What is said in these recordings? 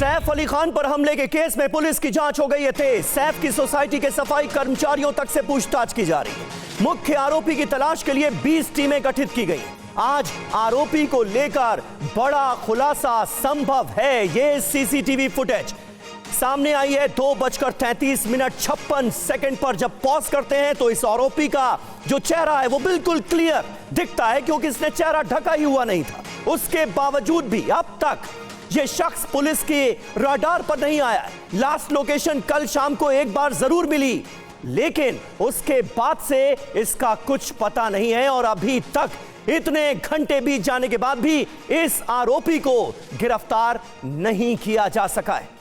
सैफ अली खान पर हमले के केस में पुलिस की जांच हो गई है तेज। सैफ की सोसाइटी के सफाई कर्मचारियों तक से पूछताछ की जा रही है। मुख्य आरोपी की तलाश के लिए 20 टीमें गठित की गई। आज आरोपी को लेकर बड़ा खुलासा संभव है। ये सीसीटीवी फुटेज सामने आई है 2:33:56 पर। जब पॉज करते हैं तो इस आरोपी का जो चेहरा है वो बिल्कुल क्लियर दिखता है, क्योंकि इसने चेहरा ढका ही हुआ नहीं था। उसके बावजूद भी अब तक ये शख्स पुलिस के रडार पर नहीं आया। लास्ट लोकेशन कल शाम को एक बार जरूर मिली, लेकिन उसके बाद से इसका कुछ पता नहीं है और अभी तक इतने घंटे बीत जाने के बाद भी इस आरोपी को गिरफ्तार नहीं किया जा सका है।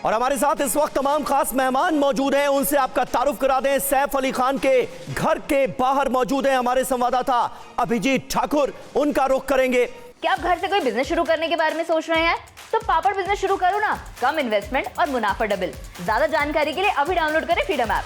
और हमारे साथ इस वक्त तमाम खास मेहमान मौजूद हैं, उनसे आपका तारुफ करा दें। सैफ अली खान के घर के बाहर मौजूद हैं हमारे संवाददाता अभिजीत ठाकुर, उनका रुख करेंगे। क्या आप घर से कोई बिजनेस शुरू करने के बारे में सोच रहे हैं? तो पापड़ बिजनेस शुरू करो ना, कम इन्वेस्टमेंट और मुनाफा डबल। ज्यादा जानकारी के लिए अभी डाउनलोड करें फ्रीडम ऐप।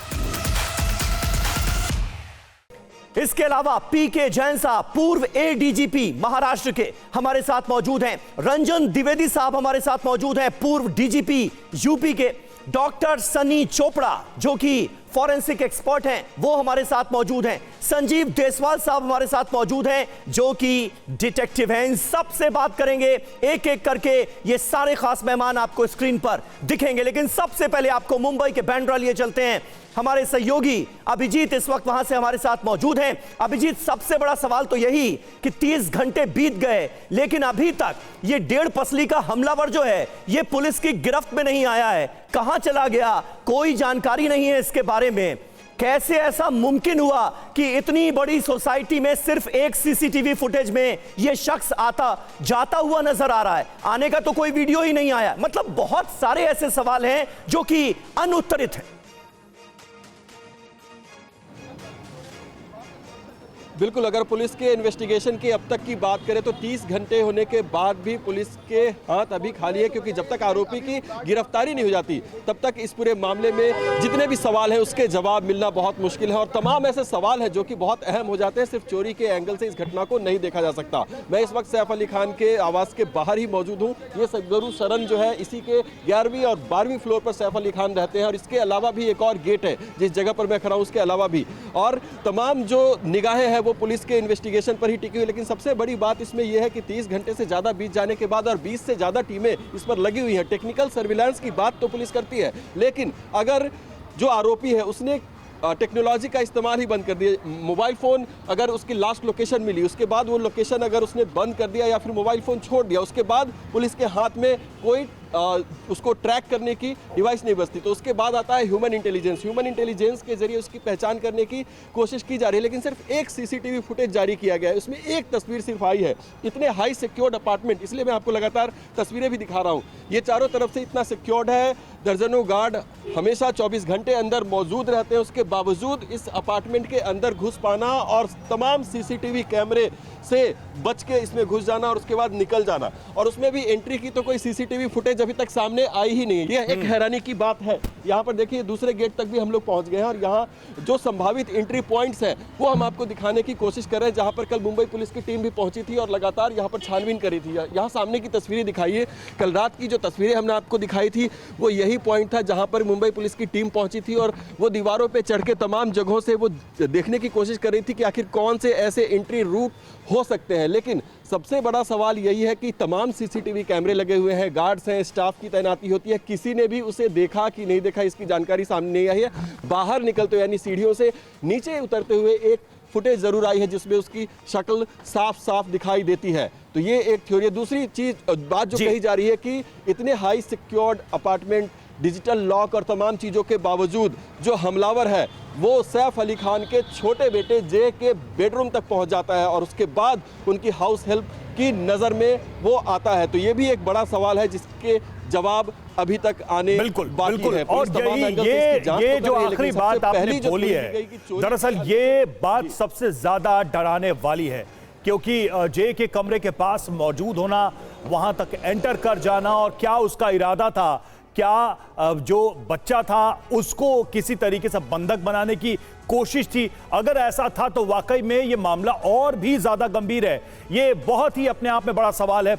इसके अलावा पीके जैन साहब, पूर्व एडीजीपी महाराष्ट्र के, हमारे साथ मौजूद हैं। रंजन द्विवेदी साहब हमारे साथ मौजूद हैं, पूर्व डीजीपी यूपी के। डॉक्टर सनी चोपड़ा जो कि फॉरेंसिक एक्सपर्ट हैं, वो हमारे साथ मौजूद हैं। संजीव देसवाल साहब हमारे साथ मौजूद हैं जो कि डिटेक्टिव हैं। इन सब से बात करेंगे एक एक करके। ये सारे खास मेहमान आपको स्क्रीन पर दिखेंगे, लेकिन सबसे पहले आपको मुंबई के बैंड्रा लिए चलते हैं। हमारे सहयोगी अभिजीत इस वक्त वहां से हमारे साथ मौजूद हैं। अभिजीत, सबसे बड़ा सवाल तो यही कि 30 घंटे बीत गए, लेकिन अभी तक ये 1.5 पसली का हमलावर जो है ये पुलिस की गिरफ्त में नहीं आया है। कहां चला गया, कोई जानकारी नहीं है इसके बारे में। कैसे ऐसा मुमकिन हुआ कि इतनी बड़ी सोसाइटी में सिर्फ एक सीसीटीवी फुटेज में यह शख्स आता जाता हुआ नजर आ रहा है? आने का तो कोई वीडियो ही नहीं आया। मतलब बहुत सारे ऐसे सवाल हैं जो कि अनुत्तरित हैं। बिल्कुल, अगर पुलिस के इन्वेस्टिगेशन की अब तक की बात करें तो 30 घंटे होने के बाद भी पुलिस के हाथ अभी खाली है, क्योंकि जब तक आरोपी की गिरफ्तारी नहीं हो जाती तब तक इस पूरे मामले में जितने भी सवाल हैं उसके जवाब मिलना बहुत मुश्किल है। और तमाम ऐसे सवाल हैं जो कि बहुत अहम हो जाते हैं, सिर्फ चोरी के एंगल से इस घटना को नहीं देखा जा सकता। मैं इस वक्त सैफ अली खान के आवास के बाहर ही मौजूद हूँ। ये सदगुरु शरण जो है, इसी के 11वीं और 12वीं फ्लोर पर सैफ अली खान रहते हैं, और इसके अलावा भी एक और गेट है जिस जगह पर मैं खड़ा हूँ उसके अलावा भी। और तमाम जो निगाहें हैं वो पुलिस के इन्वेस्टिगेशन पर ही टिकी हुई। लेकिन सबसे बड़ी बात इसमें यह है कि 30 घंटे से ज़्यादा बीत जाने के बाद और 20 से ज़्यादा टीमें इस पर लगी हुई हैं। टेक्निकल सर्विलांस की बात तो पुलिस करती है, लेकिन अगर जो आरोपी है उसने टेक्नोलॉजी का इस्तेमाल ही बंद कर दिया, मोबाइल फ़ोन अगर उसकी लास्ट लोकेशन मिली उसके बाद वो लोकेशन अगर उसने बंद कर दिया या फिर मोबाइल फ़ोन छोड़ दिया, उसके बाद पुलिस के हाथ में कोई उसको ट्रैक करने की डिवाइस नहीं बचती, तो उसके बाद आता है ह्यूमन इंटेलिजेंस। ह्यूमन इंटेलिजेंस के जरिए उसकी पहचान करने की कोशिश की जा रही है, लेकिन सिर्फ एक सीसीटीवी फुटेज जारी किया गया है, उसमें एक तस्वीर सिर्फ आई है। इतने हाई सिक्योर्ड अपार्टमेंट, इसलिए मैं आपको लगातार तस्वीरें भी दिखा रहा हूँ। ये चारों तरफ से इतना सिक्योर्ड है, दर्जनों गार्ड हमेशा 24 घंटे अंदर मौजूद रहते हैं। उसके बावजूद इस अपार्टमेंट के अंदर घुस पाना और तमाम सीसीटीवी कैमरे से बच के इसमें घुस जाना और उसके बाद निकल जाना, और उसमें भी एंट्री की तो कोई सीसीटीवी फुटेज अभी तक सामने आई ही नहीं है। यह एक हैरानी की बात है। यहाँ पर देखिए दूसरे गेट तक भी हम लोग पहुँच गए हैं, और यहाँ जो संभावित एंट्री पॉइंट्स हैं वो हम आपको दिखाने की कोशिश कर रहे हैं, जहाँ पर कल मुंबई पुलिस की टीम भी पहुंची थी और लगातार यहाँ पर छानबीन करी थी। यहाँ सामने की तस्वीरें दिखाइए। कल रात की जो तस्वीरें हमने आपको दिखाई थी वो यही पॉइंट था जहाँ पर मुंबई पुलिस की टीम पहुंची थी, और वो दीवारों पर चढ़ के तमाम जगहों से वो देखने की कोशिश कर रही थी कि आखिर कौन से ऐसे एंट्री रूट हो सकते हैं। लेकिन सबसे बड़ा सवाल यही है कि तमाम सीसीटीवी कैमरे लगे हुए हैं, गार्ड्स हैं, स्टाफ की तैनाती होती है, किसी ने भी उसे देखा कि नहीं देखा इसकी जानकारी सामने नहीं आई है। बाहर निकलते यानी सीढ़ियों से नीचे उतरते हुए एक फुटेज जरूर आई है जिसमें उसकी शक्ल साफ साफ दिखाई देती है। तो ये एक थ्योरी है। दूसरी चीज बात जो कही जा रही है कि इतने high secured apartment, digital lock और तमाम चीज़ों के बावजूद जो हमलावर है वो सैफ अली खान के छोटे बेटे जे के बेडरूम तक पहुंच जाता है और उसके बाद उनकी हाउस हेल्प की नज़र में वो आता है। तो ये भी एक बड़ा सवाल है जिसके जवाब अभी तक आने बिल्कुल बाकी है। और ये जो आखिरी बात आपने बोली है, दरअसल ये बात सबसे ज्यादा डराने वाली है, क्योंकि जे के कमरे के पास मौजूद होना, वहां तक एंटर कर जाना, और क्या उसका इरादा था, क्या जो बच्चा था उसको किसी तरीके से बंधक बनाने की कोशिश थी। अगर ऐसा था तो वाकई में यह मामला और भी ज्यादा गंभीर है। यह बहुत ही अपने आप में बड़ा सवाल है।